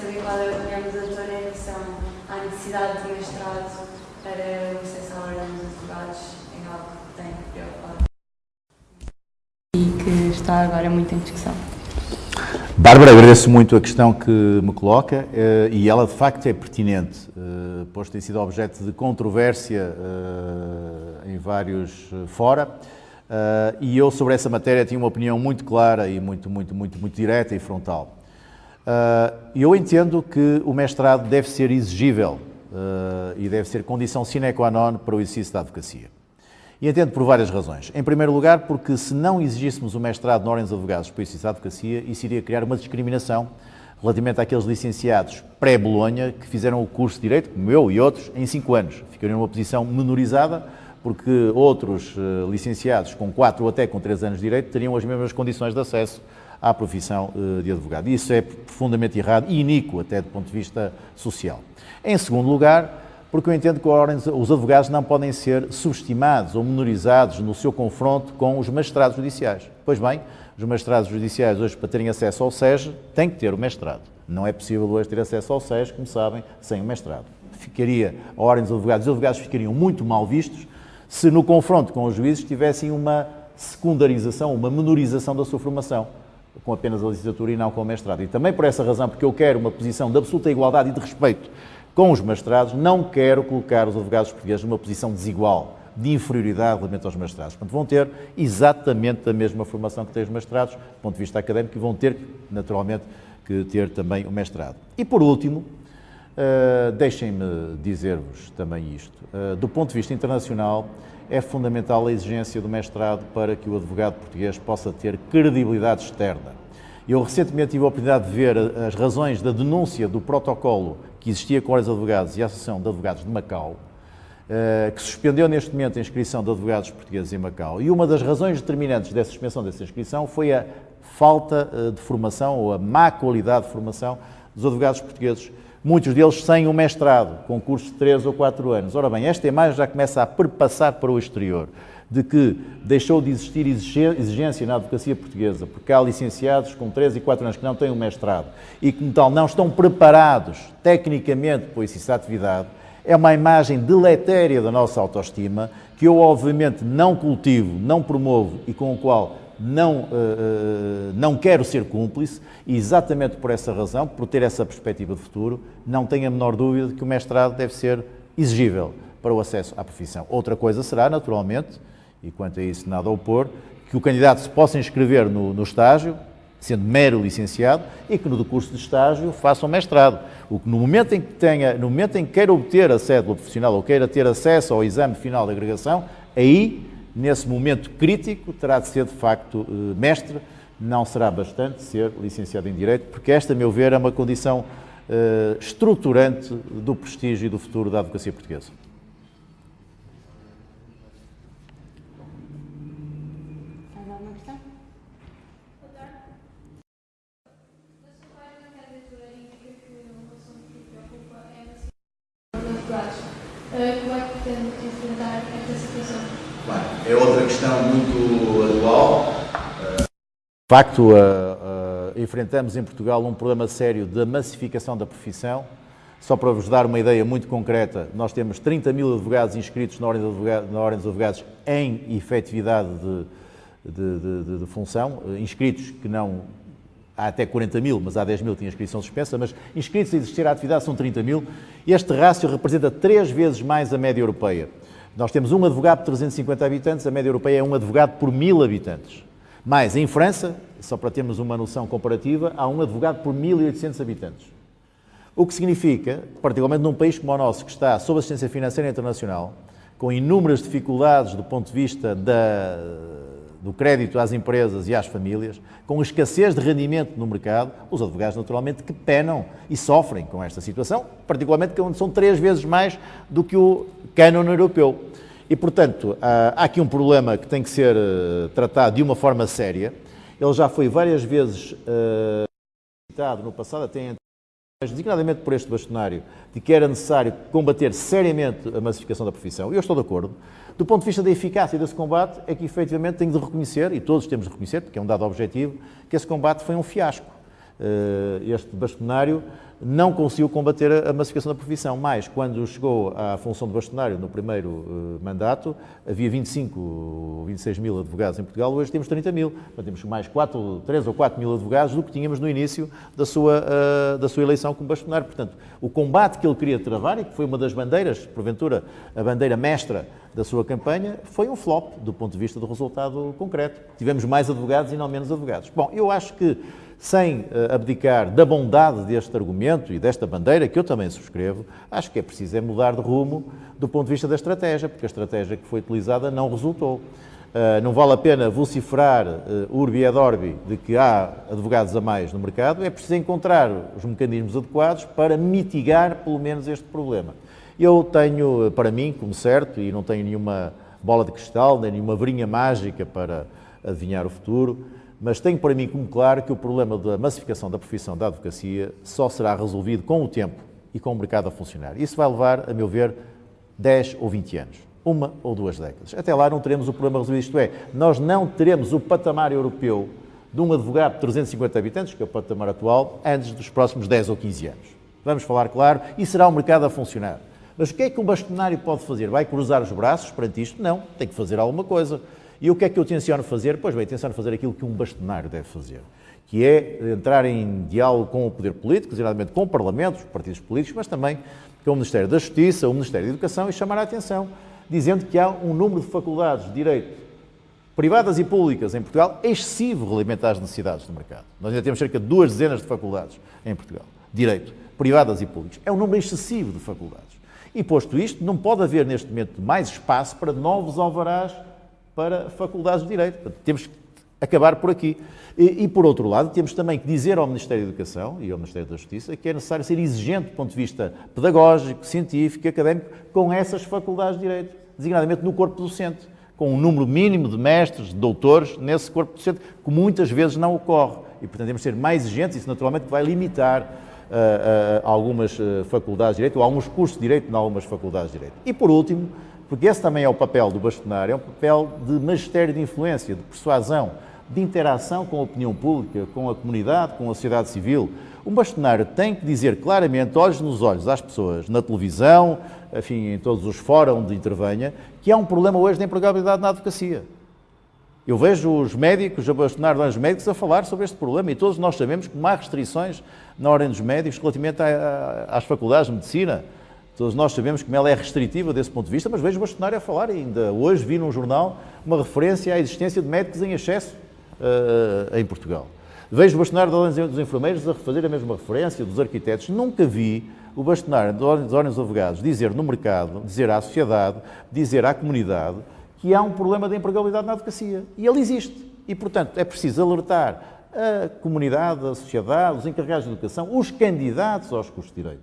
saber qual é a opinião da doutora em relação à necessidade de mestrado para o acesso à ordem dos advogados, é algo que tem preocupado e que está agora muito em discussão. Bárbara, agradeço muito a questão que me coloca e ela de facto é pertinente, pois tem sido objeto de controvérsia em vários fora e eu sobre essa matéria tinha uma opinião muito clara e muito direta e frontal. Eu entendo que o mestrado deve ser exigível e deve ser condição sine qua non para o exercício da advocacia. E entendo por várias razões. Em primeiro lugar, porque se não exigíssemos o mestrado na Ordem dos Advogados para o exercício da advocacia, isso iria criar uma discriminação relativamente àqueles licenciados pré-Bolonha que fizeram o curso de Direito, como eu e outros, em 5 anos. Ficariam numa posição menorizada, porque outros licenciados com 4 ou até com 3 anos de Direito teriam as mesmas condições de acesso à profissão de advogado. E isso é profundamente errado e iníquo até do ponto de vista social. Em segundo lugar, porque eu entendo que os advogados não podem ser subestimados ou menorizados no seu confronto com os magistrados judiciais. Pois bem, os magistrados judiciais hoje, para terem acesso ao SEJ, têm que ter o mestrado. Não é possível hoje ter acesso ao SEJ, como sabem, sem o mestrado. Ficaria a ordem dos advogados, os advogados ficariam muito mal vistos se no confronto com os juízes tivessem uma secundarização, uma menorização da sua formação, com apenas a licenciatura e não com o mestrado. E também por essa razão, porque eu quero uma posição de absoluta igualdade e de respeito com os magistrados, não quero colocar os advogados portugueses numa posição desigual, de inferioridade relativamente aos magistrados. Portanto, vão ter exatamente a mesma formação que têm os magistrados, do ponto de vista académico, e vão ter, naturalmente, que ter também o mestrado. E, por último, deixem-me dizer-vos também isto. Do ponto de vista internacional, é fundamental a exigência do mestrado para que o advogado português possa ter credibilidade externa. Eu recentemente tive a oportunidade de ver as razões da denúncia do protocolo que existia com a Ordem dos Advogados e a Associação de Advogados de Macau, que suspendeu neste momento a inscrição de advogados portugueses em Macau. E uma das razões determinantes dessa suspensão dessa inscrição foi a falta de formação ou a má qualidade de formação dos advogados portugueses, muitos deles sem um mestrado, com cursos de 3 ou 4 anos. Ora bem, esta imagem já começa a perpassar para o exterior, de que deixou de existir exigência na advocacia portuguesa, porque há licenciados com 3 e 4 anos que não têm um mestrado e, como tal, não estão preparados tecnicamente para o exercício da atividade, é uma imagem deletéria da nossa autoestima, que eu, obviamente, não cultivo, não promovo e com o qual não quero ser cúmplice, e exatamente por essa razão, por ter essa perspectiva de futuro, não tenho a menor dúvida de que o mestrado deve ser exigível para o acesso à profissão. Outra coisa será, naturalmente, e quanto a isso nada a opor, que o candidato se possa inscrever no estágio, sendo mero licenciado, e que no curso de estágio faça um mestrado. O que no momento em que queira obter a cédula profissional ou queira ter acesso ao exame final de agregação, aí, nesse momento crítico, terá de ser de facto mestre, não será bastante ser licenciado em Direito, porque esta, a meu ver, é uma condição estruturante do prestígio e do futuro da advocacia portuguesa. Como é que pretende enfrentar esta situação? Bem, é outra questão muito atual. De facto, enfrentamos em Portugal um problema sério da massificação da profissão. Só para vos dar uma ideia muito concreta, nós temos 30.000 advogados inscritos na Ordem dos Advogados em efetividade de função, inscritos que não... Há até 40.000, mas há 10.000 que tinham inscrição suspensa, mas inscritos a exercer a atividade são 30.000. Este rácio representa 3 vezes mais a média europeia. Nós temos um advogado por 350 habitantes, a média europeia é um advogado por 1.000 habitantes. Mas em França, só para termos uma noção comparativa, há um advogado por 1.800 habitantes. O que significa, particularmente num país como o nosso, que está sob assistência financeira internacional, com inúmeras dificuldades do ponto de vista do crédito às empresas e às famílias, com escassez de rendimento no mercado, os advogados naturalmente que penam e sofrem com esta situação, particularmente quando são 3 vezes mais do que o cânon europeu. E, portanto, há aqui um problema que tem que ser tratado de uma forma séria. Ele já foi várias vezes citado no passado, até designadamente por este bastonário, de que era necessário combater seriamente a massificação da profissão, e eu estou de acordo. Do ponto de vista da eficácia desse combate, é que efetivamente tenho de reconhecer, e todos temos de reconhecer, porque é um dado objetivo, que esse combate foi um fiasco. este bastonário não conseguiu combater a massificação da profissão, mas quando chegou à função de bastonário no primeiro mandato, havia 25 ou 26 mil advogados em Portugal, hoje temos 30 mil. Portanto, temos mais 3 ou 4 mil advogados do que tínhamos no início da sua eleição como bastonário. Portanto, o combate que ele queria travar, e que foi uma das bandeiras, porventura a bandeira mestra da sua campanha, foi um flop do ponto de vista do resultado concreto. Tivemos mais advogados e não menos advogados. Bom, eu acho que, sem abdicar da bondade deste argumento e desta bandeira, que eu também subscrevo, acho que é preciso mudar de rumo do ponto de vista da estratégia, porque a estratégia que foi utilizada não resultou. Não vale a pena vociferar urbi et orbi de que há advogados a mais no mercado, é preciso encontrar os mecanismos adequados para mitigar pelo menos este problema. Eu tenho para mim como certo, e não tenho nenhuma bola de cristal, nem nenhuma varinha mágica para adivinhar o futuro, mas tenho para mim como claro que o problema da massificação da profissão da advocacia só será resolvido com o tempo e com o mercado a funcionar. Isso vai levar, a meu ver, 10 ou 20 anos, 1 ou 2 décadas. Até lá não teremos o problema resolvido, isto é, nós não teremos o patamar europeu de um advogado de 350 habitantes, que é o patamar atual, antes dos próximos 10 ou 15 anos. Vamos falar claro, e será o mercado a funcionar. Mas o que é que um bastonário pode fazer? Vai cruzar os braços perante isto? Não, tem que fazer alguma coisa. E o que é que eu tenciono fazer? Pois bem, tenciono fazer aquilo que um bastonário deve fazer, que é entrar em diálogo com o poder político, designadamente com o Parlamento, os partidos políticos, mas também com o Ministério da Justiça, o Ministério da Educação, e chamar a atenção, dizendo que há um número de faculdades de direito, privadas e públicas em Portugal, excessivo relativamente às necessidades do mercado. Nós ainda temos cerca de 2 dezenas de faculdades em Portugal, direito, privadas e públicas. É um número excessivo de faculdades. E posto isto, não pode haver neste momento mais espaço para novos alvarás para faculdades de Direito. Portanto, temos que acabar por aqui. E, por outro lado, temos também que dizer ao Ministério da Educação e ao Ministério da Justiça que é necessário ser exigente do ponto de vista pedagógico, científico e académico com essas faculdades de Direito, designadamente no corpo docente, com um número mínimo de mestres, de doutores nesse corpo docente, que muitas vezes não ocorre. E, portanto, temos de ser mais exigentes, isso naturalmente vai limitar algumas faculdades de Direito, ou alguns cursos de Direito em algumas faculdades de Direito. E, por último, porque esse também é o papel do bastonário, é um papel de magistério de influência, de persuasão, de interação com a opinião pública, com a comunidade, com a sociedade civil. Um bastonário tem que dizer claramente, olhos nos olhos às pessoas, na televisão, enfim, em todos os fóruns onde intervenha, que há um problema hoje de empregabilidade na advocacia. Eu vejo os médicos, a bastonar dos médicos a falar sobre este problema e todos nós sabemos que não há restrições na ordem dos médicos relativamente às faculdades de medicina. Todos nós sabemos como ela é restritiva desse ponto de vista, mas vejo o bastonário a falar e ainda hoje vi num jornal uma referência à existência de médicos em excesso em Portugal. Vejo o bastonário da Ordem dos Enfermeiros a fazer a mesma referência, dos arquitetos. Nunca vi o bastonário da Ordem dos Advogados dizer no mercado, dizer à sociedade, dizer à comunidade que há um problema de empregabilidade na advocacia. E ele existe. E, portanto, é preciso alertar a comunidade, a sociedade, os encarregados de educação, os candidatos aos cursos de Direito,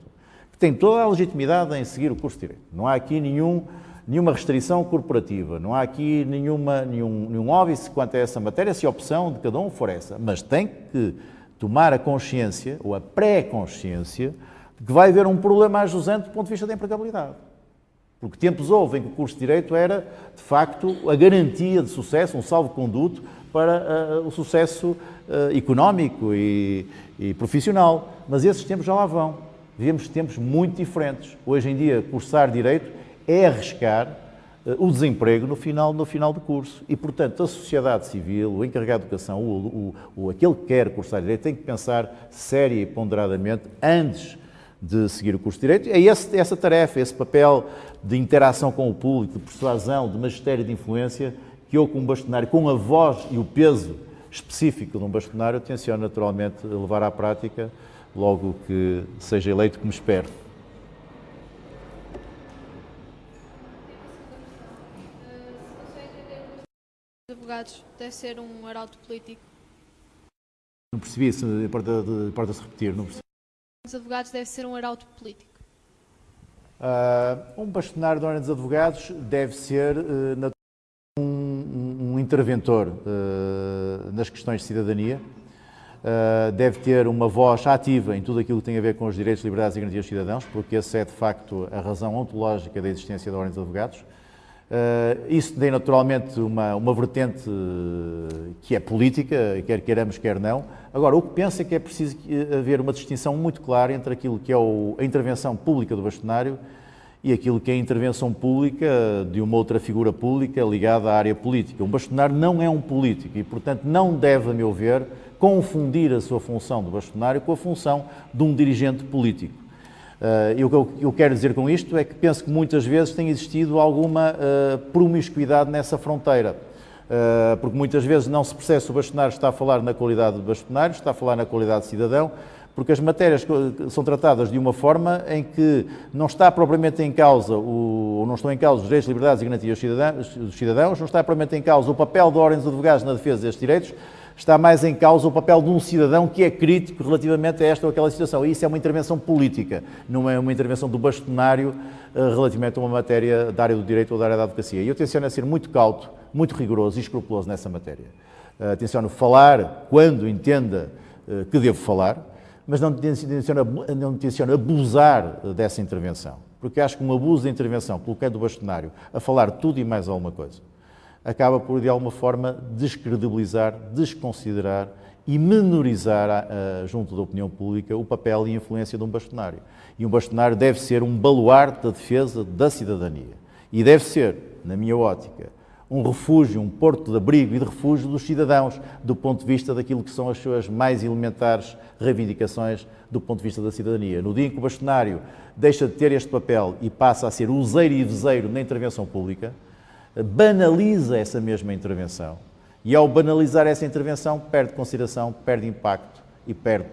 que têm toda a legitimidade em seguir o curso de Direito. Não há aqui nenhuma restrição corporativa, não há aqui nenhum óbice quanto a essa matéria, se a opção de cada um for essa. Mas tem que tomar a consciência, ou a pré-consciência, de que vai haver um problema ajusante do ponto de vista da empregabilidade. Porque tempos houve em que o curso de Direito era, de facto, a garantia de sucesso, um salvo-conduto para o sucesso económico e profissional. Mas esses tempos já lá vão. Vivemos tempos muito diferentes. Hoje em dia, cursar Direito é arriscar o desemprego no final do curso. E, portanto, a sociedade civil, o encarregado de educação, aquele que quer cursar Direito, tem que pensar séria e ponderadamente antes de seguir o curso de Direito. É essa tarefa, esse papel de interação com o público, de persuasão, de magistério de influência, que eu, como bastonário, com a voz e o peso específico de um bastonário, tenciono naturalmente levar à prática logo que seja eleito, como espero. Os advogados deve ser um arauto político. Não percebi, se importa-se repetir, não percebi. Os advogados deve ser um arauto político. Um bastonário da Ordem dos Advogados deve ser um interventor nas questões de cidadania, deve ter uma voz ativa em tudo aquilo que tem a ver com os direitos, liberdades e garantias dos cidadãos, porque essa é de facto a razão ontológica da existência da Ordem dos Advogados. Isso tem naturalmente uma vertente que é política, quer queiramos, quer não. Agora, o que penso é que é preciso haver uma distinção muito clara entre aquilo que é a intervenção pública do bastonário e aquilo que é a intervenção pública de uma outra figura pública ligada à área política. Um bastonário não é um político e, portanto, não deve, a meu ver, confundir a sua função de bastonário com a função de um dirigente político. E o que eu quero dizer com isto é que penso que muitas vezes tem existido alguma promiscuidade nessa fronteira, porque muitas vezes não se percebe se o bastonário está a falar na qualidade de bastonário, está a falar na qualidade de cidadão, porque as matérias são tratadas de uma forma em que não está propriamente em causa, ou não estão em causa os direitos, liberdades e garantias dos cidadãos, não está propriamente em causa o papel da Ordem dos Advogados na defesa destes direitos, está mais em causa o papel de um cidadão que é crítico relativamente a esta ou aquela situação. E isso é uma intervenção política, não é uma intervenção do bastonário relativamente a uma matéria da área do direito ou da área da advocacia. E eu tenciono ser muito cauto, muito rigoroso e escrupuloso nessa matéria. Tenciono falar quando entenda que devo falar, mas não tenciono abusar dessa intervenção, porque acho que um abuso de intervenção pelo que é do bastonário a falar tudo e mais alguma coisa acaba por, de alguma forma, descredibilizar, desconsiderar e menorizar, junto da opinião pública, o papel e a influência de um bastonário. E um bastonário deve ser um baluarte da defesa da cidadania. E deve ser, na minha ótica, um refúgio, um porto de abrigo e de refúgio dos cidadãos, do ponto de vista daquilo que são as suas mais elementares reivindicações do ponto de vista da cidadania. No dia em que o bastonário deixa de ter este papel e passa a ser useiro e vezeiro na intervenção pública, banaliza essa mesma intervenção. E ao banalizar essa intervenção, perde consideração, perde impacto e perde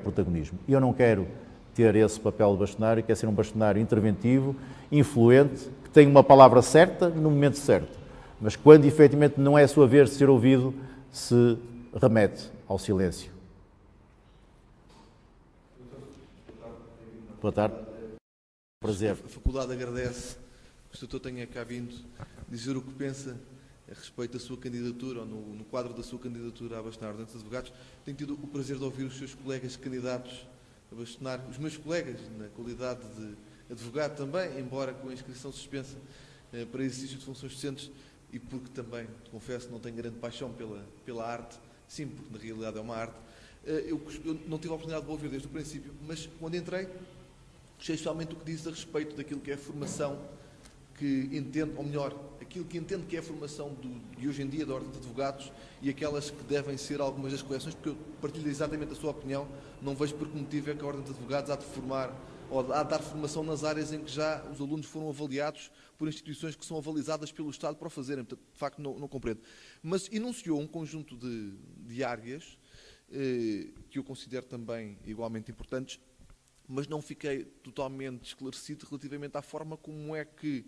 protagonismo. E eu não quero ter esse papel de bastonário, quero ser um bastonário interventivo, influente, que tem uma palavra certa no momento certo. Mas quando efetivamente não é a sua vez de ser ouvido, se remete ao silêncio. Boa tarde. Prazer. A faculdade agradece que o doutor tenha cá vindo dizer o que pensa a respeito da sua candidatura, ou no quadro da sua candidatura a bastonário dos advogados. Tenho tido o prazer de ouvir os seus colegas candidatos a bastonário, os meus colegas, na qualidade de advogado também, embora com a inscrição suspensa para exercício de funções docentes, e porque também, confesso, não tenho grande paixão pela arte, sim, porque na realidade é uma arte. Eu não tive a oportunidade de ouvir desde o princípio, mas quando entrei, gostei especialmente do que disse a respeito daquilo que é a formação que entende, ou melhor, aquilo que entende que é a formação de hoje em dia da Ordem de Advogados e aquelas que devem ser algumas das correções, porque eu partilho exatamente a sua opinião, não vejo por que motivo é que a Ordem de Advogados há de formar, ou há de dar formação nas áreas em que já os alunos foram avaliados por instituições que são avalizadas pelo Estado para o fazerem. Portanto, de facto, não compreendo. Mas enunciou um conjunto de áreas que eu considero também igualmente importantes, mas não fiquei totalmente esclarecido relativamente à forma como é que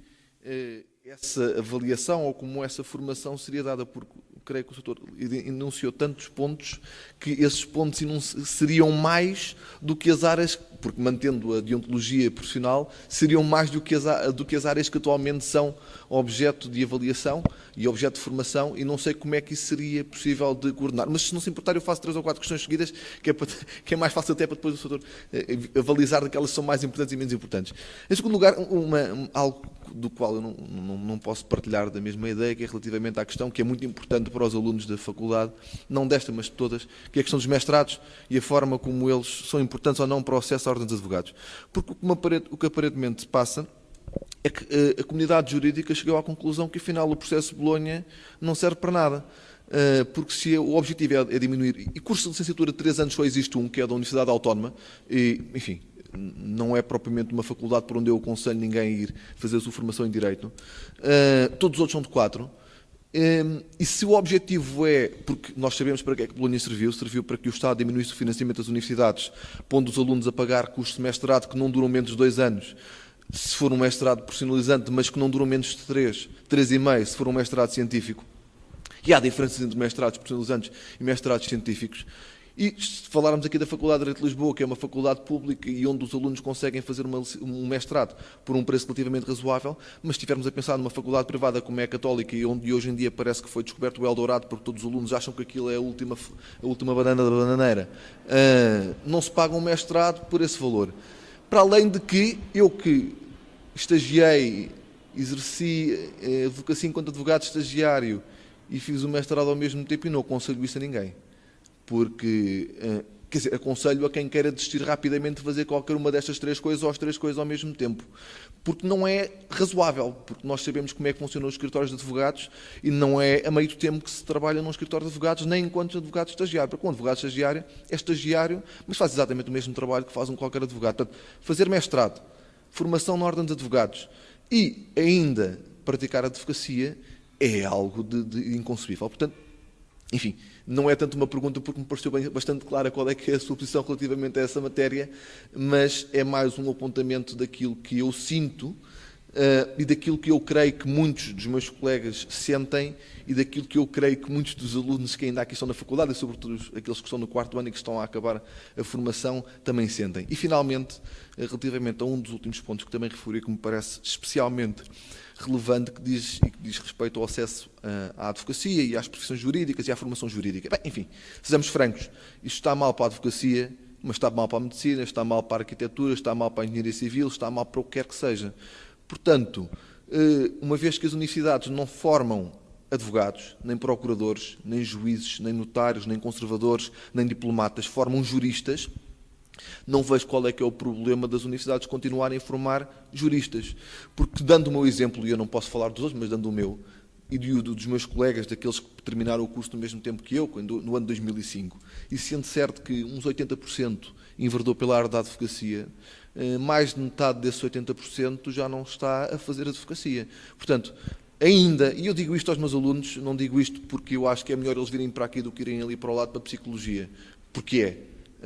essa avaliação ou como essa formação seria dada, porque creio que o doutor enunciou tantos pontos que esses pontos seriam mais do que as áreas, porque mantendo a deontologia profissional, seriam mais do que as áreas que atualmente são objeto de avaliação e objeto de formação, e não sei como é que isso seria possível de coordenar. Mas se não se importar, eu faço 3 ou 4 questões seguidas, que é mais fácil até para depois o doutor avalizar daquelas que são mais importantes e menos importantes. Em segundo lugar, algo do qual eu não posso partilhar da mesma ideia, que é relativamente à questão que é muito importante para os alunos da faculdade, não desta, mas de todas, que é a questão dos mestrados e a forma como eles são importantes ou não para o acesso à Ordem dos Advogados. Porque o que aparentemente se passa é que a comunidade jurídica chegou à conclusão que, afinal, o processo de Bolonha não serve para nada. Porque se o objetivo é diminuir, e curso de licenciatura de 3 anos só existe um, que é da Universidade Autónoma, e, enfim, não é propriamente uma faculdade por onde eu aconselho ninguém a ir fazer a sua formação em Direito. Todos os outros são de 4. E se o objetivo é, porque nós sabemos para que é que Bolonha serviu para que o Estado diminuísse o financiamento das universidades, pondo os alunos a pagar custos de mestrado que não duram menos de 2 anos, se for um mestrado profissionalizante, mas que não duram menos de 3,5, se for um mestrado científico. E há diferenças entre mestrados profissionalizantes e mestrados científicos. E se falarmos aqui da Faculdade de Direito de Lisboa, que é uma faculdade pública e onde os alunos conseguem fazer um mestrado por um preço relativamente razoável, mas se estivermos a pensar numa faculdade privada como é a Católica, e onde hoje em dia parece que foi descoberto o Eldorado, porque todos os alunos acham que aquilo é a última banana da bananeira, não se paga um mestrado por esse valor. Para além de que eu que estagiei exerci advocacia enquanto advogado estagiário e fiz o mestrado ao mesmo tempo e não aconselho isso a ninguém. Porque, quer dizer, aconselho a quem queira desistir rapidamente de fazer qualquer uma destas 3 coisas ou as 3 coisas ao mesmo tempo. Porque não é razoável, porque nós sabemos como é que funcionam os escritórios de advogados e não é a meio do tempo que se trabalha num escritório de advogados, nem enquanto advogado estagiário. Porque um advogado estagiário é estagiário, mas faz exatamente o mesmo trabalho que faz qualquer advogado. Portanto, fazer mestrado, formação na ordem de advogados e ainda praticar advocacia é algo de inconcebível. Portanto, enfim, não é tanto uma pergunta porque me pareceu bastante clara qual é que é a sua posição relativamente a essa matéria, mas é mais um apontamento daquilo que eu sinto e daquilo que eu creio que muitos dos meus colegas sentem e daquilo que eu creio que muitos dos alunos que ainda aqui estão na faculdade, e sobretudo aqueles que estão no 4º ano e que estão a acabar a formação, também sentem. E, finalmente, relativamente a um dos últimos pontos que também referi, que me parece especialmente relevante, que diz respeito ao acesso à advocacia e às profissões jurídicas e à formação jurídica. Bem, enfim, sejamos francos, isto está mal para a advocacia, mas está mal para a medicina, está mal para a arquitetura, está mal para a engenharia civil, está mal para o que quer que seja. Portanto, uma vez que as universidades não formam advogados, nem procuradores, nem juízes, nem notários, nem conservadores, nem diplomatas, formam juristas, não vejo qual é que é o problema das universidades continuarem a formar juristas. Porque, dando o meu exemplo, e eu não posso falar dos outros, mas dando o meu, e dos meus colegas, daqueles que terminaram o curso no mesmo tempo que eu, no ano 2005, e sendo certo que uns 80% enverdou pela área da advocacia, mais de metade desses 80% já não está a fazer advocacia. Portanto, ainda, e eu digo isto aos meus alunos, não digo isto porque eu acho que é melhor eles virem para aqui do que irem ali para o lado para a psicologia, porque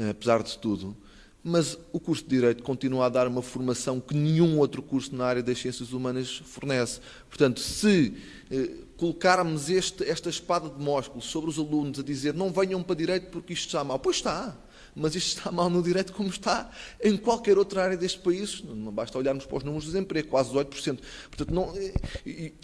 apesar de tudo, mas o curso de Direito continua a dar uma formação que nenhum outro curso na área das ciências humanas fornece. Portanto, se colocarmos esta espada de Mósculo sobre os alunos a dizer não venham para Direito porque isto está mal, pois está. Mas isto está mal no Direito como está em qualquer outra área deste país. Não basta olharmos para os números de desemprego, quase 18%. Portanto, não,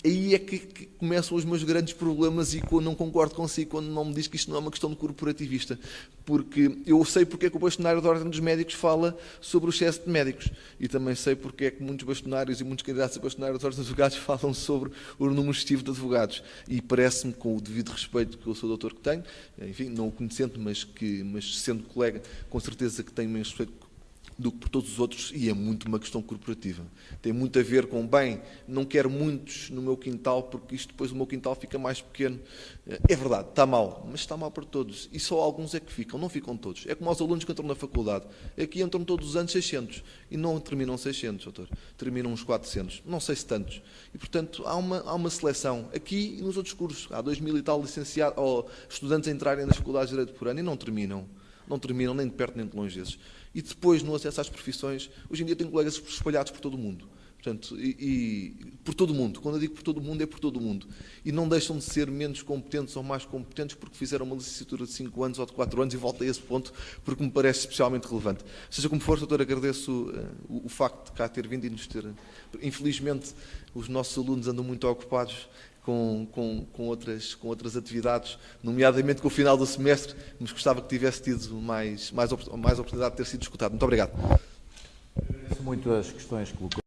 aí é que começam os meus grandes problemas e quando não concordo consigo quando não me diz que isto não é uma questão de corporativista. Porque eu sei porque é que o bastonário da Ordem dos Médicos fala sobre o excesso de médicos. E também sei porque é que muitos bastonários e muitos candidatos a bastonário da Ordem dos Advogados falam sobre o número excessivo de advogados. E parece-me, com o devido respeito que eu sou doutor que tenho, enfim, não o conhecendo, mas sendo colega, com certeza que tenho menos respeito do que por todos os outros e é muito uma questão corporativa. Tem muito a ver com, bem, não quero muitos no meu quintal porque isto depois o meu quintal fica mais pequeno. É verdade, está mal, mas está mal para todos. E só alguns é que ficam, não ficam todos. É como os alunos que entram na faculdade. Aqui entram todos os anos 600 e não terminam 600, doutor. Terminam uns 400, não sei se tantos. E, portanto, há uma seleção aqui e nos outros cursos. Há 2000 e tal licenciados ou estudantes a entrarem nas faculdades de Direito por ano e não terminam nem de perto nem de longe desses. E depois, no acesso às profissões, hoje em dia tenho colegas espalhados por todo o mundo. Portanto, por todo o mundo. Quando eu digo por todo o mundo, é por todo o mundo. E não deixam de ser menos competentes ou mais competentes porque fizeram uma licenciatura de 5 anos ou de 4 anos e volto a esse ponto porque me parece especialmente relevante. Seja como for, doutor, agradeço o facto de cá ter vindo e nos ter... Infelizmente, os nossos alunos andam muito ocupados com outras atividades, nomeadamente com o final do semestre, mas gostava que tivesse tido mais oportunidade de ter sido escutado. Muito obrigado. Agradeço muito as questões que colocou.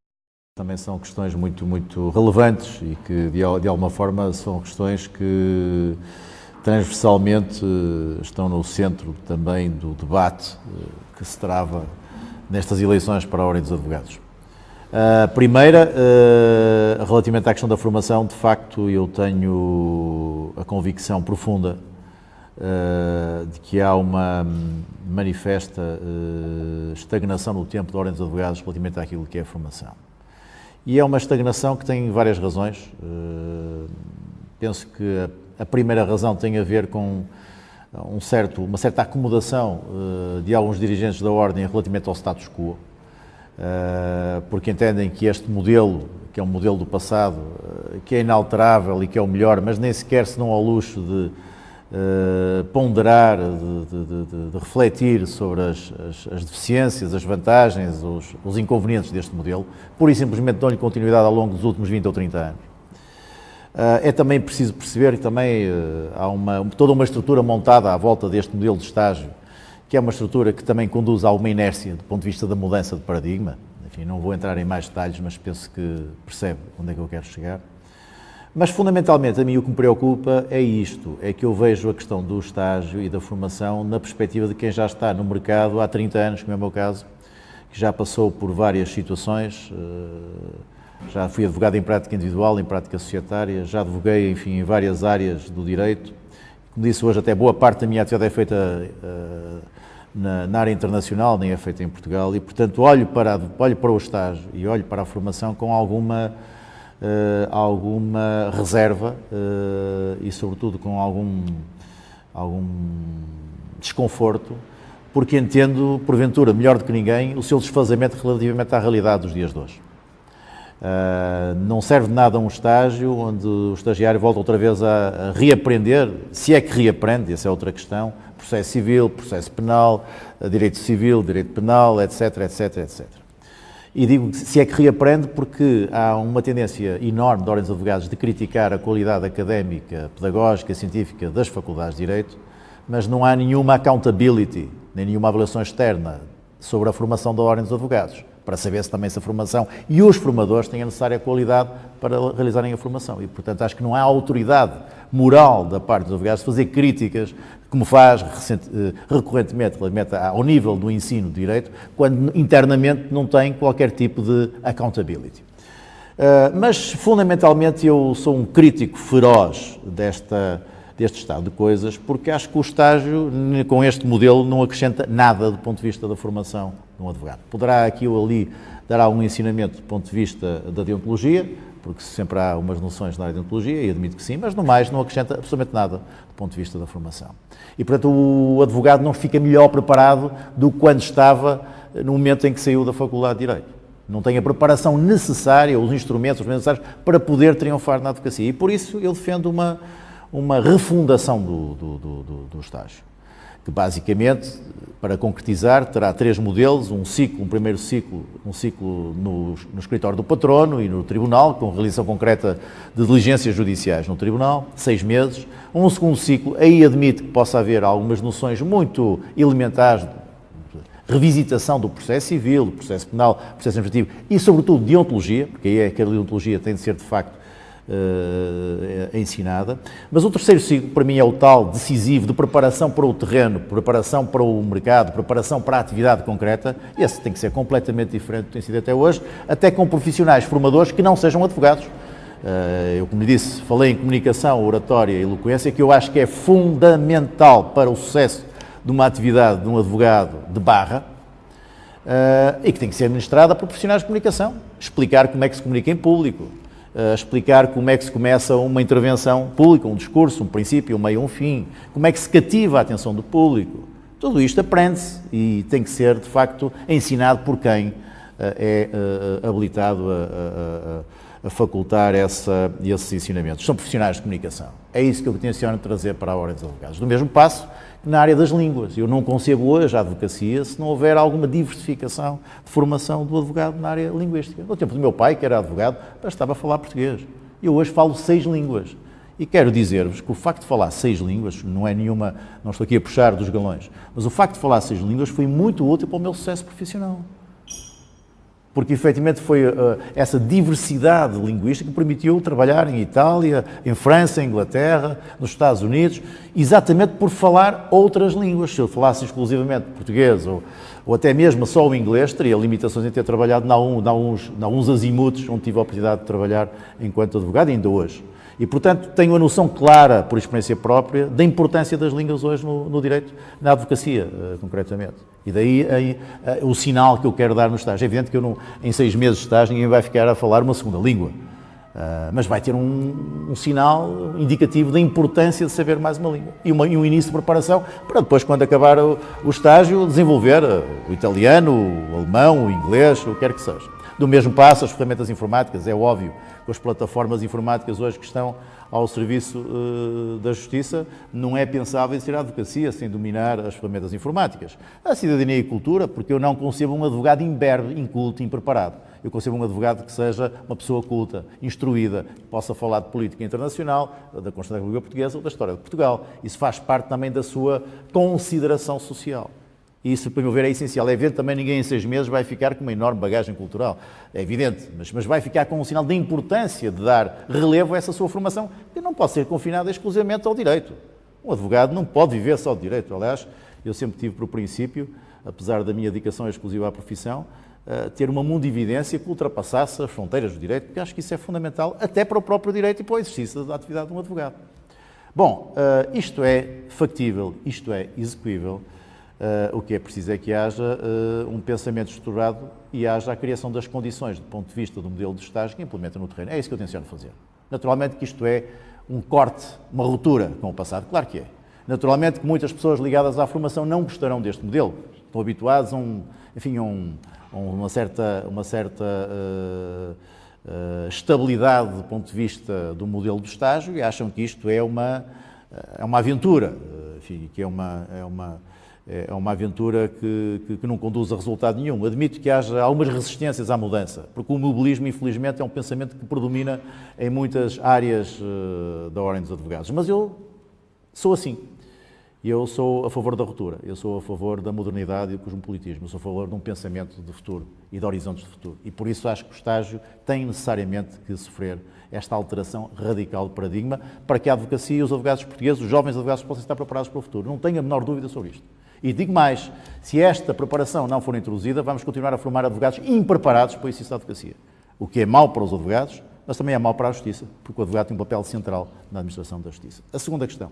Também são questões muito, muito relevantes e que, de alguma forma, são questões que transversalmente estão no centro também do debate que se trava nestas eleições para a Ordem dos Advogados. A primeira, relativamente à questão da formação, de facto eu tenho a convicção profunda de que há uma manifesta estagnação no tempo da Ordem dos Advogados relativamente àquilo que é a formação. E é uma estagnação que tem várias razões. Penso que a primeira razão tem a ver com uma certa acomodação de alguns dirigentes da Ordem relativamente ao status quo. Porque entendem que este modelo, que é um modelo do passado, que é inalterável e que é o melhor, mas nem sequer se dão ao luxo de ponderar, de refletir sobre as deficiências, as vantagens, os inconvenientes deste modelo, pura e simplesmente dão-lhe continuidade ao longo dos últimos 20 ou 30 anos. É também preciso perceber que também há toda uma estrutura montada à volta deste modelo de estágio, que é uma estrutura que também conduz a uma inércia do ponto de vista da mudança de paradigma. enfim, não vou entrar em mais detalhes, mas penso que percebe onde é que eu quero chegar. Mas, fundamentalmente, a mim o que me preocupa é isto, é que eu vejo a questão do estágio e da formação na perspectiva de quem já está no mercado há 30 anos, como é o meu caso, que já passou por várias situações, já fui advogado em prática individual, em prática societária, já advoguei, enfim, em várias áreas do direito. Como disse hoje, até boa parte da minha atividade é feita na área internacional, nem é feita em Portugal, e, portanto, olho para o estágio e olho para a formação com alguma reserva e, sobretudo, com algum desconforto, porque entendo, porventura, melhor do que ninguém, o seu desfazamento relativamente à realidade dos dias de hoje. Não serve de nada um estágio onde o estagiário volta outra vez a reaprender, se é que reaprende, essa é outra questão, processo civil, processo penal, direito civil, direito penal, etc, etc, etc. E digo se é que reaprende porque há uma tendência enorme de ordens de advogados de criticar a qualidade académica, pedagógica, científica das faculdades de Direito, mas não há nenhuma accountability, nem nenhuma avaliação externa sobre a formação da ordem dos advogados, para saber se também essa formação e os formadores têm a necessária qualidade para realizarem a formação. E, portanto, acho que não há autoridade moral da parte dos advogados de fazer críticas, como faz recorrentemente ao nível do ensino de Direito, quando internamente não tem qualquer tipo de accountability. Mas, fundamentalmente, eu sou um crítico feroz deste estado de coisas, porque acho que o estágio, com este modelo, não acrescenta nada do ponto de vista da formação de um advogado. Poderá aqui ou ali dar algum ensinamento do ponto de vista da deontologia, porque sempre há umas noções na área de deontologia, e admito que sim, mas no mais não acrescenta absolutamente nada do ponto de vista da formação. E, portanto, o advogado não fica melhor preparado do que quando estava no momento em que saiu da Faculdade de Direito. Não tem a preparação necessária, os instrumentos necessários para poder triunfar na advocacia. E, por isso, eu defendo uma refundação do estágio, que basicamente, para concretizar, terá 3 modelos, um primeiro ciclo, no escritório do patrono e no tribunal, com realização concreta de diligências judiciais no tribunal, 6 meses, um segundo ciclo, aí admito que possa haver algumas noções muito elementares, revisitação do processo civil, do processo penal, do processo administrativo e, sobretudo, deontologia, porque aí é que a deontologia tem de ser, de facto, ensinada. Mas o terceiro ciclo, para mim, é o tal decisivo de preparação para o terreno, preparação para o mercado, preparação para a atividade concreta. Esse tem que ser completamente diferente do que tem sido até hoje, até com profissionais formadores que não sejam advogados. Eu, como lhe disse, falei em comunicação, oratória e eloquência, que eu acho que é fundamental para o sucesso de uma atividade de um advogado de barra, e que tem que ser administrada por profissionais de comunicação. Explicar como é que se comunica em público, explicar como é que se começa uma intervenção pública, um discurso, um princípio, um meio, um fim, como é que se cativa a atenção do público. Tudo isto aprende-se e tem que ser, de facto, ensinado por quem é habilitado a facultar esses ensinamentos. São profissionais de comunicação. É isso que eu tenciono trazer para a Ordem dos Advogados. Do mesmo passo, na área das línguas. Eu não concebo hoje a advocacia se não houver alguma diversificação de formação do advogado na área linguística. No tempo do meu pai, que era advogado, bastava falar português. Eu hoje falo 6 línguas. E quero dizer-vos que o facto de falar 6 línguas, não estou aqui a puxar dos galões, mas o facto de falar 6 línguas foi muito útil para o meu sucesso profissional. Porque, efetivamente, foi essa diversidade linguística que permitiu trabalhar em Itália, em França, em Inglaterra, nos Estados Unidos, exatamente por falar outras línguas. Se eu falasse exclusivamente português ou até mesmo só o inglês, teria limitações em ter trabalhado em alguns azimutos onde tive a oportunidade de trabalhar enquanto advogado, ainda hoje. E, portanto, tenho a noção clara, por experiência própria, da importância das línguas hoje no direito, na advocacia, concretamente. E daí o sinal que eu quero dar no estágio. É evidente que em 6 meses de estágio ninguém vai ficar a falar uma segunda língua, mas vai ter um sinal indicativo da importância de saber mais uma língua. E um início de preparação para depois, quando acabar o estágio, desenvolver o italiano, o alemão, o inglês, o que quer que seja. Do mesmo passo, as ferramentas informáticas, é óbvio, com as plataformas informáticas hoje que estão ao serviço da Justiça, não é pensável ser a advocacia sem dominar as ferramentas informáticas. A cidadania e cultura, porque eu não concebo um advogado imberbe, inculto, impreparado. Eu concebo um advogado que seja uma pessoa culta, instruída, que possa falar de política internacional, da Constituição da República Portuguesa ou da história de Portugal. Isso faz parte também da sua consideração social. E isso, para meu ver, é essencial. É evidente também ninguém em 6 meses vai ficar com uma enorme bagagem cultural. É evidente, mas vai ficar com um sinal de importância de dar relevo a essa sua formação, que não pode ser confinada exclusivamente ao direito. Um advogado não pode viver só de direito. Aliás, eu sempre tive por princípio, apesar da minha dedicação exclusiva à profissão, ter uma mundividência que ultrapassasse as fronteiras do direito, porque acho que isso é fundamental até para o próprio direito e para o exercício da atividade de um advogado. Bom, isto é factível, isto é execuível. O que é preciso é que haja um pensamento estruturado e haja a criação das condições, do ponto de vista do modelo de estágio, que implementa no terreno. É isso que eu tenciono fazer. Naturalmente que isto é um corte, uma ruptura com o passado, claro que é. Naturalmente que muitas pessoas ligadas à formação não gostarão deste modelo. Estão habituados a uma certa estabilidade do ponto de vista do modelo do estágio e acham que isto é uma aventura, enfim, que é uma aventura que não conduz a resultado nenhum. Admito que haja algumas resistências à mudança, porque o mobilismo, infelizmente, é um pensamento que predomina em muitas áreas da ordem dos advogados. Mas eu sou assim. Eu sou a favor da ruptura, eu sou a favor da modernidade e do cosmopolitismo, eu sou a favor de um pensamento de futuro e de horizontes de futuro. E por isso acho que o estágio tem necessariamente que sofrer esta alteração radical de paradigma para que a advocacia e os advogados portugueses, os jovens advogados, possam estar preparados para o futuro. Não tenho a menor dúvida sobre isto. E digo mais, se esta preparação não for introduzida, vamos continuar a formar advogados impreparados para o exercício da advocacia. O que é mau para os advogados, mas também é mau para a justiça, porque o advogado tem um papel central na administração da justiça. A segunda questão.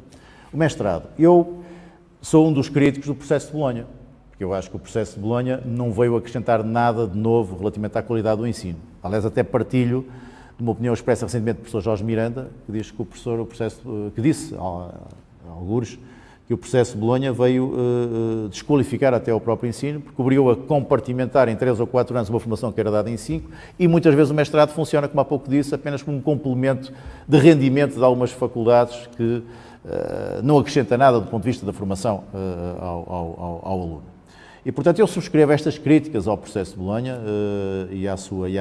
O mestrado. Eu sou um dos críticos do processo de Bolonha, porque eu acho que o processo de Bolonha não veio acrescentar nada de novo relativamente à qualidade do ensino. Aliás, até partilho de uma opinião expressa recentemente do professor Jorge Miranda, que diz que disse a algures que o processo de Bolonha veio desqualificar até o próprio ensino, porque obrigou a compartimentar em 3 ou 4 anos uma formação que era dada em 5, e muitas vezes o mestrado funciona, como há pouco disse, apenas como um complemento de rendimento de algumas faculdades que não acrescenta nada do ponto de vista da formação ao aluno. E, portanto, eu subscrevo estas críticas ao processo de Bolonha e à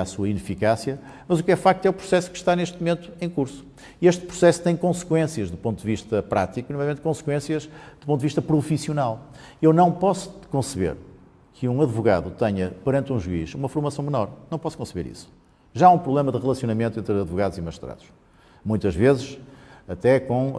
sua ineficácia, mas o que é facto é o processo que está neste momento em curso. E este processo tem consequências do ponto de vista prático, nomeadamente consequências do ponto de vista profissional. Eu não posso conceber que um advogado tenha, perante um juiz, uma formação menor. Não posso conceber isso. Já há um problema de relacionamento entre advogados e magistrados. Muitas vezes, até com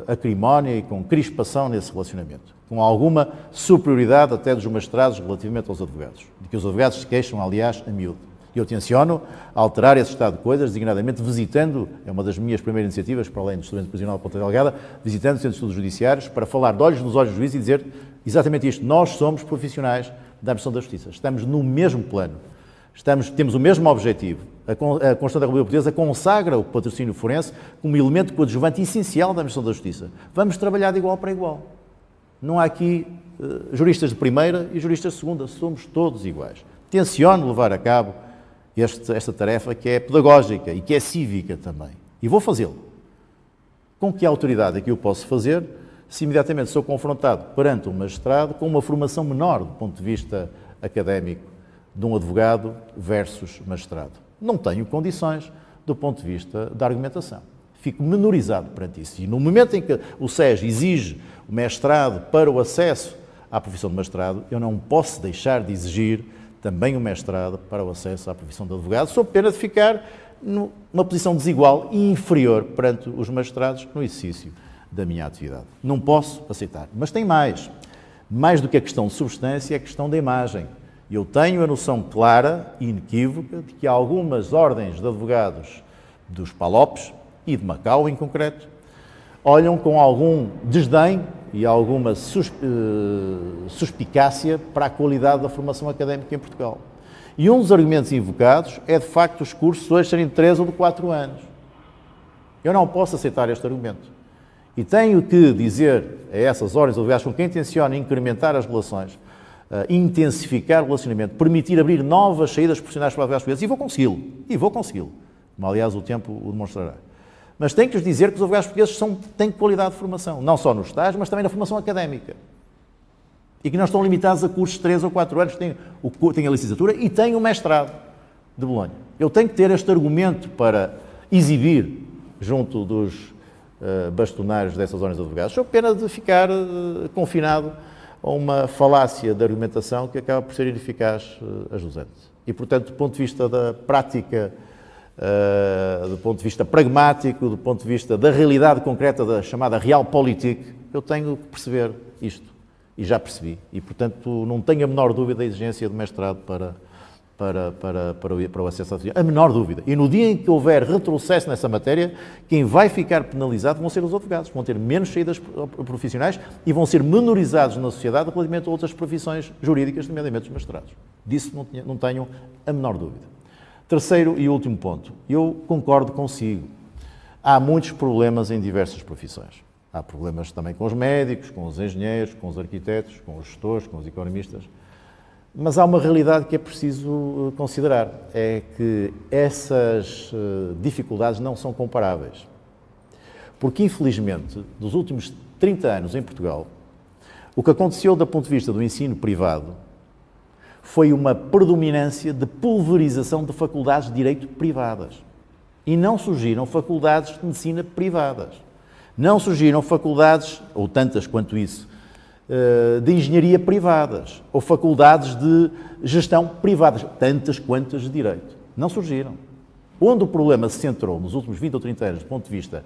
acrimónia e com crispação nesse relacionamento, com alguma superioridade até dos magistrados relativamente aos advogados, de que os advogados se queixam, aliás, a miúdo. Eu tenciono alterar esse estado de coisas, designadamente visitando, é uma das minhas primeiras iniciativas, para além do Instrumento Prisional de Ponta Delgada, visitando centros de estudos judiciários, para falar de olhos nos olhos do juiz e dizer exatamente isto: nós somos profissionais da administração da justiça, estamos no mesmo plano, temos o mesmo objetivo. A Constituição da República Portuguesa consagra o patrocínio forense como elemento coadjuvante essencial da administração da justiça. Vamos trabalhar de igual para igual. Não há aqui juristas de primeira e juristas de segunda, somos todos iguais. Tenciono levar a cabo esta tarefa que é pedagógica e que é cívica também. E vou fazê-lo. Com que autoridade é que eu posso fazer se imediatamente sou confrontado perante um magistrado com uma formação menor do ponto de vista académico de um advogado versus magistrado? Não tenho condições do ponto de vista da argumentação. Fico menorizado perante isso. E no momento em que o SES exige o mestrado para o acesso à profissão de magistrado, eu não posso deixar de exigir também o mestrado para o acesso à profissão de advogado, sob pena de ficar numa posição desigual e inferior perante os magistrados no exercício da minha atividade. Não posso aceitar. Mas tem mais. Mais do que a questão de substância, é a questão da imagem. Eu tenho a noção clara e inequívoca de que algumas ordens de advogados dos Palopes e de Macau, em concreto, olham com algum desdém e alguma suspicácia para a qualidade da formação académica em Portugal. E um dos argumentos invocados é, de facto, os cursos hoje serem de 3 ou de 4 anos. Eu não posso aceitar este argumento. E tenho que dizer a essas ordens de advogados com quem tenciona incrementar as relações, intensificar o relacionamento, permitir abrir novas saídas profissionais para advogados portugueses, e vou consegui-lo, como aliás o tempo o demonstrará. Mas tenho que lhes dizer que os advogados portugueses têm qualidade de formação, não só no estágio, mas também na formação académica. E que não estão limitados a cursos de 3 ou 4 anos, têm a licenciatura e têm o mestrado de Bolonha. Eu tenho que ter este argumento para exibir junto dos bastonários dessas ordens de advogados, sob pena de ficar confinado ou uma falácia de argumentação que acaba por ser ineficaz a jusante. E, portanto, do ponto de vista da prática, do ponto de vista pragmático, do ponto de vista da realidade concreta da chamada realpolitik, eu tenho que perceber isto. E já percebi. E, portanto, não tenho a menor dúvida da exigência do mestrado para o acesso à ciência. A menor dúvida. E no dia em que houver retrocesso nessa matéria, quem vai ficar penalizado vão ser os advogados. Vão ter menos saídas profissionais e vão ser menorizados na sociedade relativamente a outras profissões jurídicas, nomeadamente os mestrados. Disso não tenho a menor dúvida. Terceiro e último ponto. Eu concordo consigo. Há muitos problemas em diversas profissões. Há problemas também com os médicos, com os engenheiros, com os arquitetos, com os gestores, com os economistas. Mas há uma realidade que é preciso considerar, é que essas dificuldades não são comparáveis. Porque, infelizmente, dos últimos 30 anos em Portugal, o que aconteceu do ponto de vista do ensino privado foi uma predominância de pulverização de faculdades de direito privadas. E não surgiram faculdades de medicina privadas. Não surgiram faculdades, ou tantas quanto isso, de engenharia privadas, ou faculdades de gestão privadas, tantas quantas de direito. Não surgiram. Onde o problema se centrou nos últimos 20 ou 30 anos, do ponto de vista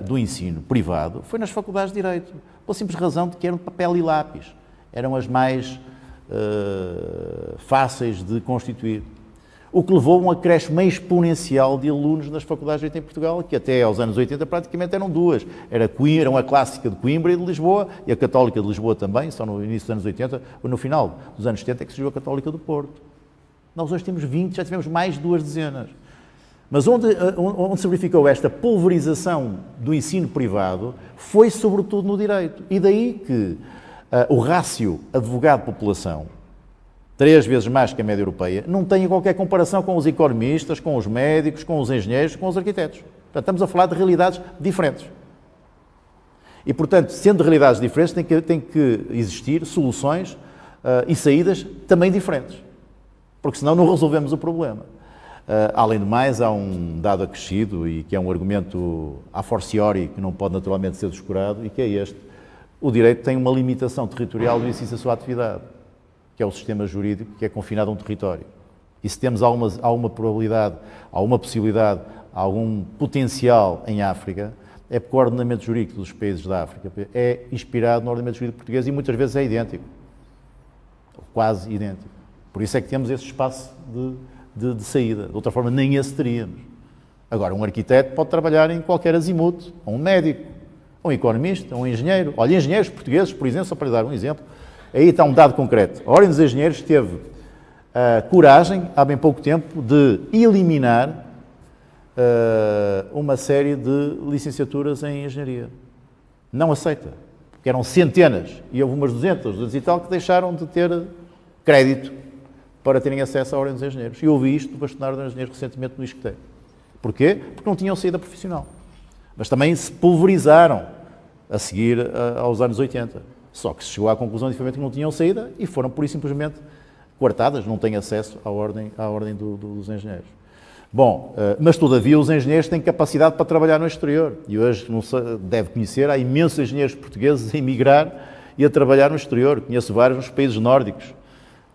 do ensino privado, foi nas faculdades de direito, pela simples razão de que eram de papel e lápis. Eram as mais fáceis de constituir. O que levou a um acréscimo exponencial de alunos nas faculdades de Direito em Portugal, que até aos anos 80 praticamente eram duas. Eram a clássica de Coimbra e de Lisboa, e a católica de Lisboa também, só no início dos anos 80, ou no final dos anos 70 é que surgiu a católica do Porto. Nós hoje temos 20, já tivemos mais de 2 dezenas. Mas onde se verificou esta pulverização do ensino privado foi sobretudo no direito. E daí que o rácio advogado-população, 3 vezes mais que a média europeia, não tem qualquer comparação com os economistas, com os médicos, com os engenheiros, com os arquitetos. Portanto, estamos a falar de realidades diferentes. E, portanto, sendo realidades diferentes, tem que existir soluções e saídas também diferentes. Porque senão não resolvemos o problema. Além do mais, há um dado acrescido, e que é um argumento a fortiori, que não pode naturalmente ser descurado, e que é este. O direito tem uma limitação territorial no exercício da sua atividade, que é o sistema jurídico que é confinado a um território. E se temos alguma probabilidade, alguma possibilidade, algum potencial em África, é porque o ordenamento jurídico dos países da África é inspirado no ordenamento jurídico português e muitas vezes é idêntico, quase idêntico. Por isso é que temos esse espaço de saída. De outra forma, nem esse teríamos. Agora, um arquiteto pode trabalhar em qualquer azimuto, ou um médico, ou um economista, ou um engenheiro. Olha, engenheiros portugueses, por exemplo, só para lhe dar um exemplo, aí está um dado concreto. A Ordem dos Engenheiros teve a coragem, há bem pouco tempo, de eliminar uma série de licenciaturas em engenharia. Não aceita, porque eram centenas, e houve umas 200 e tal, que deixaram de ter crédito para terem acesso à Ordem dos Engenheiros. E eu ouvi isto do bastonário dos Engenheiros recentemente no Isqueteiro. Porquê? Porque não tinham saída profissional. Mas também se pulverizaram a seguir aos anos 80. Só que se chegou à conclusão, efetivamente, que não tinham saída e foram, pura e simplesmente, coartadas, não têm acesso à ordem dos engenheiros. Bom, mas todavia os engenheiros têm capacidade para trabalhar no exterior. E hoje, não se deve conhecer, há imensos engenheiros portugueses a emigrar e a trabalhar no exterior. Conheço vários nos países nórdicos,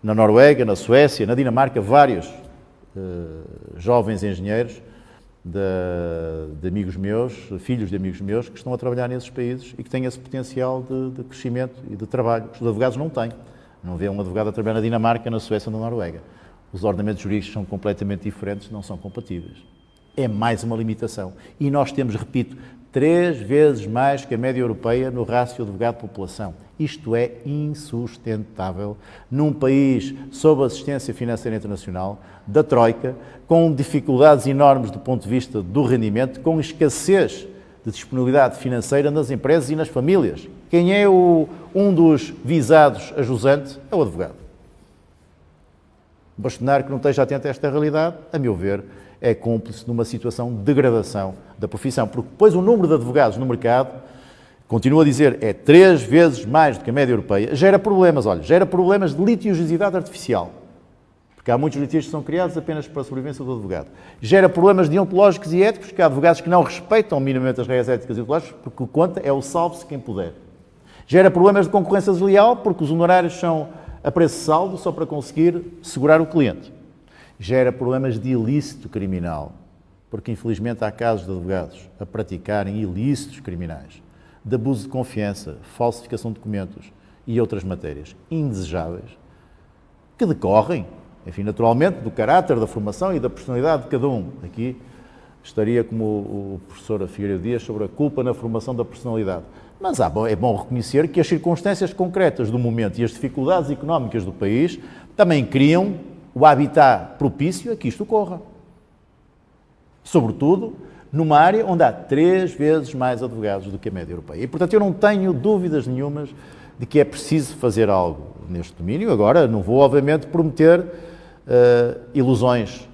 na Noruega, na Suécia, na Dinamarca, vários jovens engenheiros de amigos meus, filhos de amigos meus, que estão a trabalhar nesses países e que têm esse potencial de crescimento e de trabalho. Os advogados não têm. Não vê um advogado a trabalhar na Dinamarca, na Suécia ou na Noruega. Os ordenamentos jurídicos são completamente diferentes, não são compatíveis. É mais uma limitação. E nós temos, repito, 3 vezes mais que a média europeia no rácio advogado-população. Isto é insustentável num país sob assistência financeira internacional, da Troika, com dificuldades enormes do ponto de vista do rendimento, com escassez de disponibilidade financeira nas empresas e nas famílias. Quem é um dos visados a jusante é o advogado. O bastonário que não esteja atento a esta realidade, a meu ver, é cúmplice de uma situação de degradação da profissão, porque depois o número de advogados no mercado, continuo a dizer, é 3 vezes mais do que a média europeia, gera problemas, gera problemas de litigiosidade artificial, porque há muitos litígios que são criados apenas para a sobrevivência do advogado. Gera problemas deontológicos e éticos, porque há advogados que não respeitam minimamente as regras éticas e deontológicas, porque o que conta é o salve-se quem puder. Gera problemas de concorrência desleal, porque os honorários são a preço saldo só para conseguir segurar o cliente. Gera problemas de ilícito criminal, porque infelizmente há casos de advogados a praticarem ilícitos criminais, de abuso de confiança, falsificação de documentos e outras matérias indesejáveis, que decorrem, enfim, naturalmente, do caráter, da formação e da personalidade de cada um. Aqui estaria como o professor Figueiredo Dias sobre a culpa na formação da personalidade. Mas é bom reconhecer que as circunstâncias concretas do momento e as dificuldades económicas do país também criam o habitat propício a que isto ocorra. Sobretudo numa área onde há 3 vezes mais advogados do que a média europeia. E, portanto, eu não tenho dúvidas nenhumas de que é preciso fazer algo neste domínio. Agora, não vou, obviamente, prometer ilusões,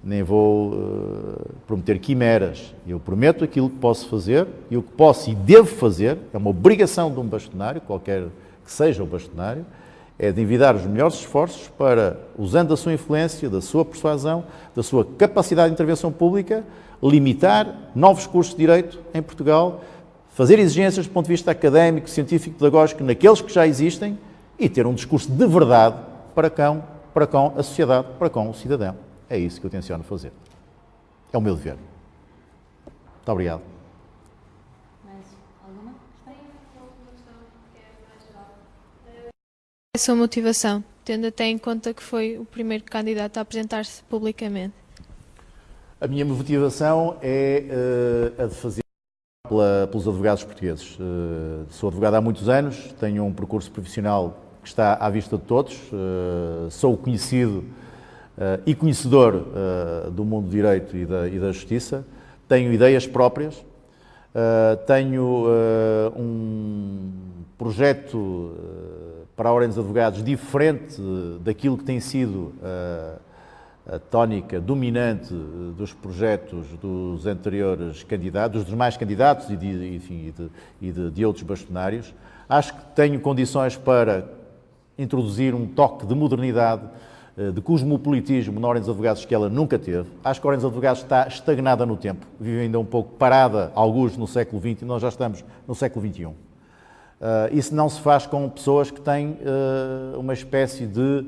nem vou prometer quimeras. Eu prometo aquilo que posso fazer, e o que posso e devo fazer, é uma obrigação de um bastonário, qualquer que seja o bastonário, é de envidar os melhores esforços para, usando da sua influência, da sua persuasão, da sua capacidade de intervenção pública, limitar novos cursos de Direito em Portugal, fazer exigências do ponto de vista académico, científico, pedagógico naqueles que já existem e ter um discurso de verdade para com a sociedade, para com o cidadão. É isso que eu tenciono fazer. É o meu dever. Muito obrigado. Mais alguma? A sua motivação, tendo até em conta que foi o primeiro candidato a apresentar-se publicamente? A minha motivação é a de fazer pelos advogados portugueses. Sou advogado há muitos anos, tenho um percurso profissional que está à vista de todos, sou conhecido e conhecedor do mundo do direito e da justiça, tenho ideias próprias, tenho um projeto para a Ordem dos Advogados diferente daquilo que tem sido a tónica dominante dos projetos dos anteriores candidatos, dos demais candidatos e de outros bastonários. Acho que tenho condições para introduzir um toque de modernidade, de cosmopolitismo na Ordem dos Advogados que ela nunca teve. Acho que a Ordem dos Advogados está estagnada no tempo, vive ainda um pouco parada, alguns no século XX, e nós já estamos no século XXI. Isso não se faz com pessoas que têm uma espécie de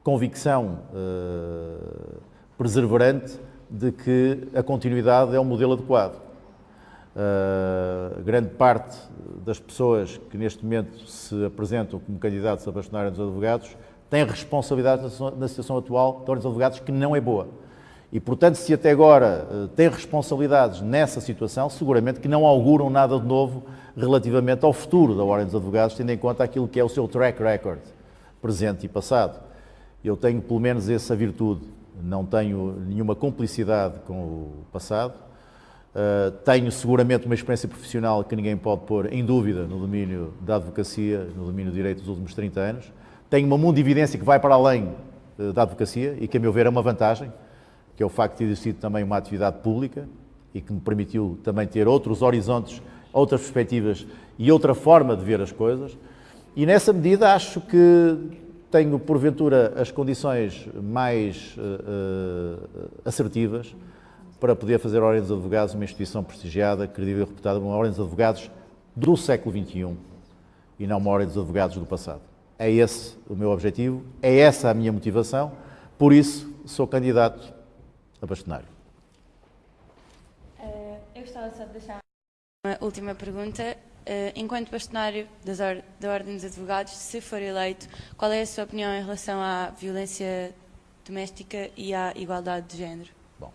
convicção perseverante de que a continuidade é um modelo adequado. Grande parte das pessoas que neste momento se apresentam como candidatos a bastonário dos advogados têm responsabilidade na situação atual da Ordem dos Advogados que não é boa. E, portanto, se até agora têm responsabilidades nessa situação, seguramente que não auguram nada de novo relativamente ao futuro da Ordem dos Advogados, tendo em conta aquilo que é o seu track record, presente e passado. Eu tenho pelo menos essa virtude, não tenho nenhuma cumplicidade com o passado, tenho seguramente uma experiência profissional que ninguém pode pôr em dúvida no domínio da advocacia, no domínio do direito dos últimos 30 anos, tenho uma mundividência que vai para além da advocacia e que, a meu ver, é uma vantagem, que é o facto de ter existido também uma atividade pública e que me permitiu também ter outros horizontes, outras perspectivas e outra forma de ver as coisas. E nessa medida acho que tenho, porventura, as condições mais assertivas para poder fazer a Ordem dos Advogados uma instituição prestigiada, credível e reputada, uma Ordem dos Advogados do século XXI e não uma Ordem dos Advogados do passado. É esse o meu objetivo, é essa a minha motivação, por isso sou candidato a bastonário. Eu gostava só de deixar uma última pergunta. Enquanto bastonário da Ordem dos Advogados, se for eleito, qual é a sua opinião em relação à violência doméstica e à igualdade de género? Bom,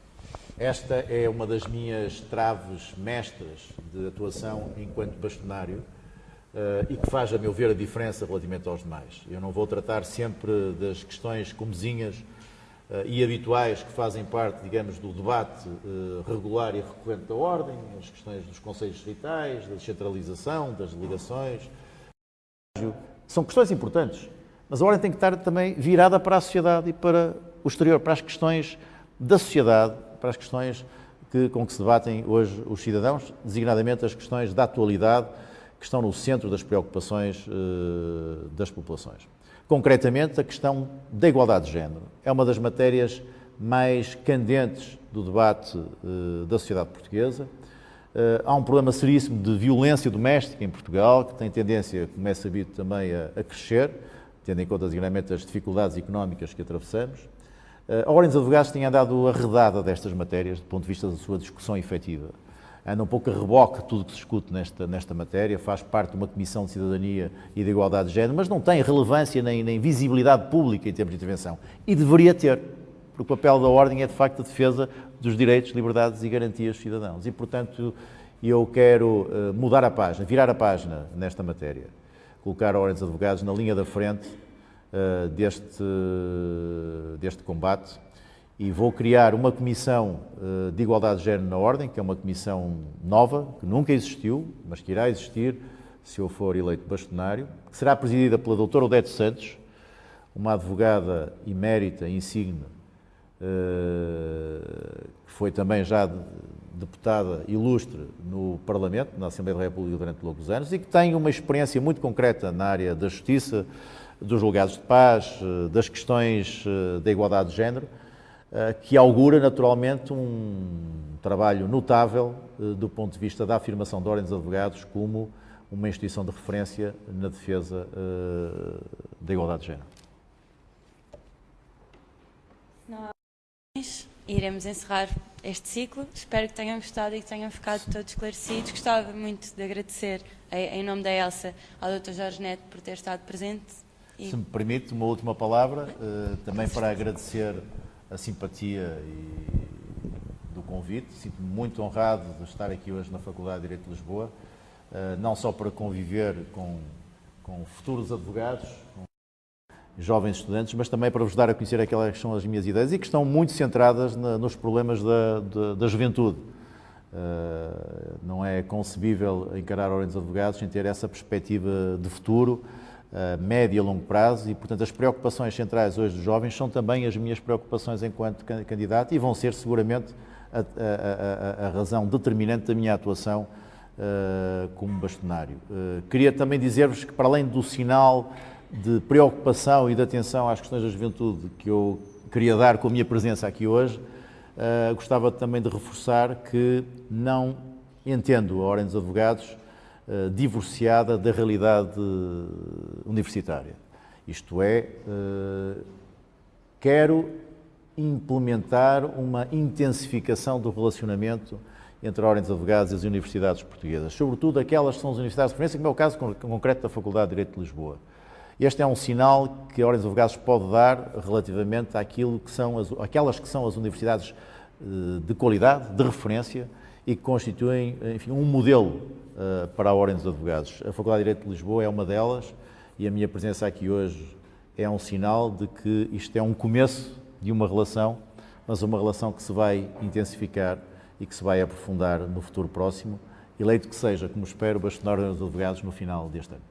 esta é uma das minhas traves mestras de atuação enquanto bastonário e que faz, a meu ver, a diferença relativamente aos demais. Eu não vou tratar sempre das questões comezinhas e habituais que fazem parte, digamos, do debate regular e recorrente da Ordem, as questões dos conselhos distritais, da descentralização, das delegações. São questões importantes, mas a Ordem tem que estar também virada para a sociedade e para o exterior, para as questões da sociedade, para as questões com que se debatem hoje os cidadãos, designadamente as questões da atualidade, que estão no centro das preocupações das populações. Concretamente, a questão da igualdade de género é uma das matérias mais candentes do debate da sociedade portuguesa. Há um problema seríssimo de violência doméstica em Portugal, que tem tendência, como é sabido, também a crescer, tendo em conta, seguramente, as dificuldades económicas que atravessamos. A Ordem dos Advogados tem andado arredada destas matérias, do ponto de vista da sua discussão efetiva. Anda um pouco a reboque tudo o que se discute nesta matéria, faz parte de uma Comissão de Cidadania e de Igualdade de Género, mas não tem relevância nem visibilidade pública em termos de intervenção. E deveria ter, porque o papel da Ordem é, de facto, a defesa dos direitos, liberdades e garantias dos cidadãos. E, portanto, eu quero mudar a página, virar a página nesta matéria, colocar a Ordem dos Advogados na linha da frente deste combate, e vou criar uma comissão de igualdade de género na Ordem, que é uma comissão nova, que nunca existiu, mas que irá existir se eu for eleito bastonário, que será presidida pela doutora Odete Santos, uma advogada emérita, insigne, que foi também já deputada ilustre no Parlamento, na Assembleia da República durante longos anos, e que tem uma experiência muito concreta na área da justiça, dos julgados de paz, das questões da igualdade de género, que augura naturalmente um trabalho notável do ponto de vista da afirmação da Ordem dos Advogados como uma instituição de referência na defesa da igualdade de género. Iremos encerrar este ciclo. Espero que tenham gostado e que tenham ficado todos esclarecidos. Gostava muito de agradecer, em nome da Elsa, ao Dr. Jorge Neto por ter estado presente. Se me permite, uma última palavra, também para agradecer a simpatia do convite. Sinto-me muito honrado de estar aqui hoje na Faculdade de Direito de Lisboa, não só para conviver com futuros advogados, com jovens estudantes, mas também para vos dar a conhecer aquelas que são as minhas ideias e que estão muito centradas nos problemas da juventude. Não é concebível encarar a Ordem dos Advogados sem ter essa perspectiva de futuro, médio e a longo prazo, e, portanto, as preocupações centrais hoje dos jovens são também as minhas preocupações enquanto candidato e vão ser seguramente a razão determinante da minha atuação como bastonário. Queria também dizer-vos que, para além do sinal de preocupação e de atenção às questões da juventude que eu queria dar com a minha presença aqui hoje, gostava também de reforçar que não entendo a Ordem dos Advogados divorciada da realidade universitária. Isto é, quero implementar uma intensificação do relacionamento entre a Ordem dos Advogados e as universidades portuguesas, sobretudo aquelas que são as universidades de referência, como é o caso concreto da Faculdade de Direito de Lisboa. Este é um sinal que a Ordem dos Advogados pode dar relativamente àquelas que são as universidades de qualidade, de referência, e que constituem, enfim, um modelo para a Ordem dos Advogados. A Faculdade de Direito de Lisboa é uma delas, e a minha presença aqui hoje é um sinal de que isto é um começo de uma relação, mas uma relação que se vai intensificar e que se vai aprofundar no futuro próximo, eleito que seja, como espero, bastonário dos advogados no final deste ano.